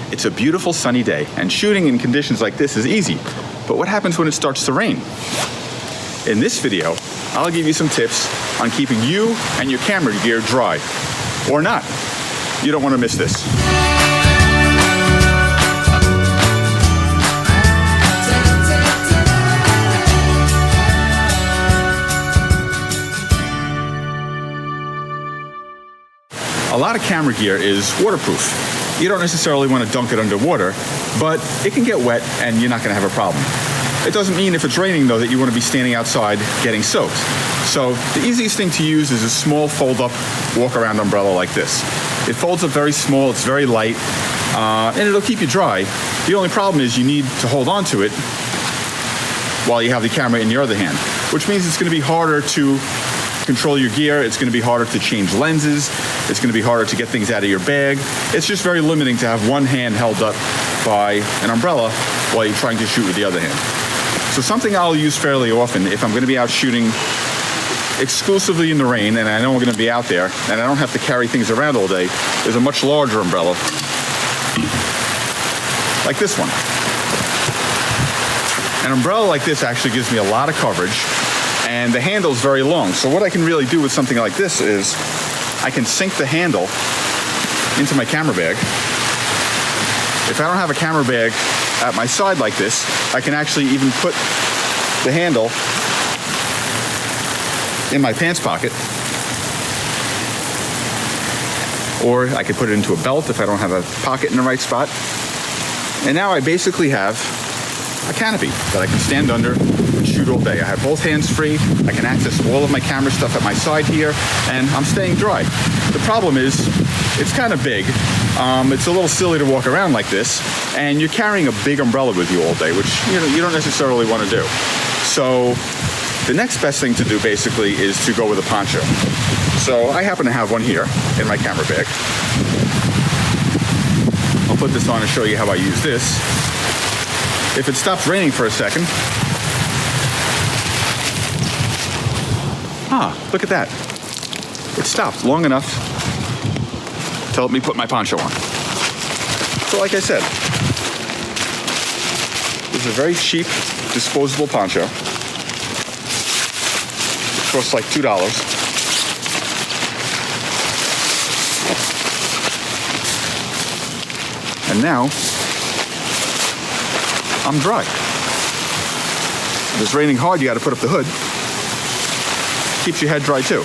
It's a beautiful sunny day, and shooting in conditions like this is easy. But what happens when it starts to rain? In this video, I'll give you some tips on keeping you and your camera gear dry. Or not. You don't want to miss this. A lot of camera gear is waterproof. You don't necessarily want to dunk it underwater, but it can get wet and you're not going to have a problem. It doesn't mean if it's raining, though, that you want to be standing outside getting soaked. So the easiest thing to use is a small fold-up walk-around umbrella like this. It folds up very small, it's very light, and it'll keep you dry. The only problem is you need to hold on to it while you have the camera in your other hand, which means it's going to be harder to control your gear, it's going to be harder to change lenses, it's going to be harder to get things out of your bag. It's just very limiting to have one hand held up by an umbrella while you're trying to shoot with the other hand. So something I'll use fairly often if I'm going to be out shooting exclusively in the rain, and I know we're going to be out there, and I don't have to carry things around all day, is a much larger umbrella, like this one. An umbrella like this actually gives me a lot of coverage, and the handle is very long. So what I can really do with something like this is I can sink the handle into my camera bag. If I don't have a camera bag at my side like this, I can actually even put the handle in my pants pocket. Or I could put it into a belt if I don't have a pocket in the right spot. And now I basically have a canopy that I can stand under and shoot all day. I have both hands free. I can access all of my camera stuff at my side here, and I'm staying dry. The problem is, it's kind of big. It's a little silly to walk around like this, and you're carrying a big umbrella with you all day, which you don't necessarily want to do. So the next best thing to do basically is to go with a poncho. So I happen to have one here in my camera bag. I'll put this on and show you how I use this. If it stops raining for a second, look at that. It stopped long enough to let me put my poncho on. So like I said, this is a very cheap disposable poncho. It costs like $2. And now, I'm dry. If it's raining hard, you got to put up the hood. Keeps your head dry too.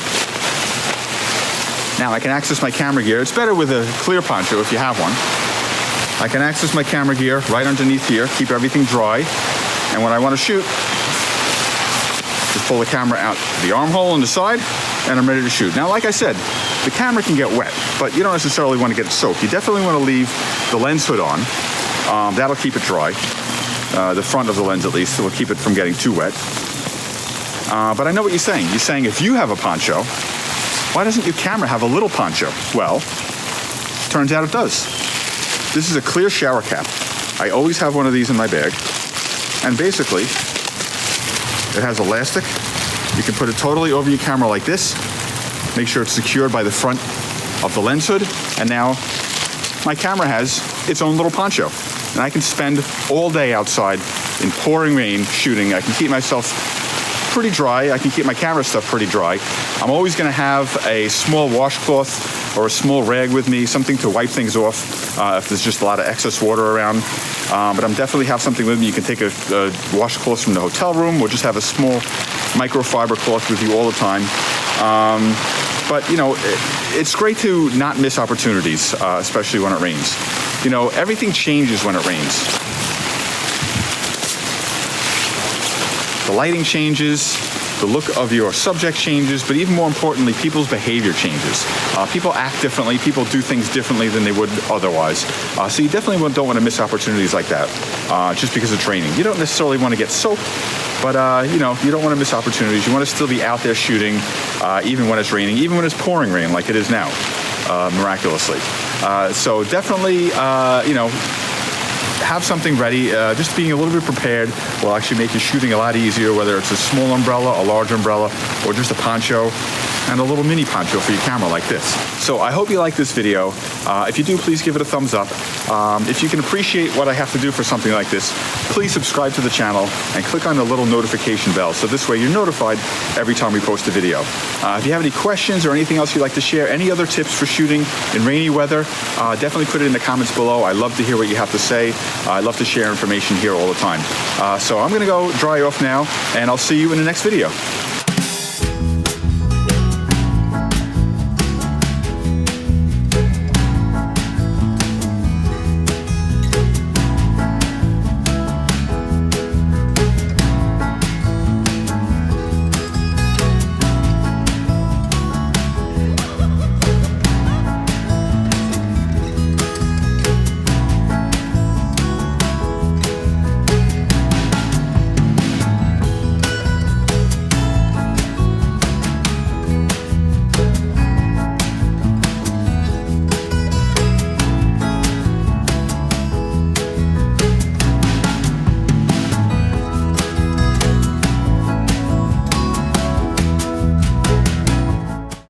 Now I can access my camera gear. It's better with a clear poncho if you have one. I can access my camera gear right underneath here, keep everything dry, and when I want to shoot, just pull the camera out the armhole on the side, and I'm ready to shoot. Now, like I said, the camera can get wet, but you don't necessarily want to get it soaked. You definitely want to leave the lens hood on. That'll keep it dry. The front of the lens at least, so it'll keep it from getting too wet. But I know what you're saying. You're saying if you have a poncho, why doesn't your camera have a little poncho? Well, turns out it does. This is a clear shower cap. I always have one of these in my bag. And basically, it has elastic. You can put it totally over your camera like this. Make sure it's secured by the front of the lens hood. And now my camera has its own little poncho. And I can spend all day outside in pouring rain shooting. I can keep myself pretty dry. I can keep my camera stuff pretty dry. I'm always going to have a small washcloth or a small rag with me, something to wipe things off if there's just a lot of excess water around. But I'm definitely have something with me. You can take a washcloth from the hotel room or just have a small microfiber cloth with you all the time. But, it's great to not miss opportunities, especially when it rains. Everything changes when it rains. The lighting changes, the look of your subject changes, but even more importantly, people's behavior changes. People act differently, people do things differently than they would otherwise. So you definitely don't want to miss opportunities like that, just because it's raining. You don't necessarily want to get soaked, but you don't want to miss opportunities. You want to still be out there shooting, even when it's raining, even when it's pouring rain like it is now, miraculously. So definitely, have something ready. Just being a little bit prepared will actually make your shooting a lot easier, whether it's a small umbrella, a large umbrella, or just a poncho. and a little mini poncho for your camera like this. So I hope you like this video. If you do, please give it a thumbs up. If you can appreciate what I have to do for something like this, please subscribe to the channel and click on the little notification bell, so this way you're notified every time we post a video. If you have any questions or anything else you'd like to share, any other tips for shooting in rainy weather, definitely put it in the comments below. I love to hear what you have to say. I love to share information here all the time. So I'm going to go dry off now, and I'll see you in the next video.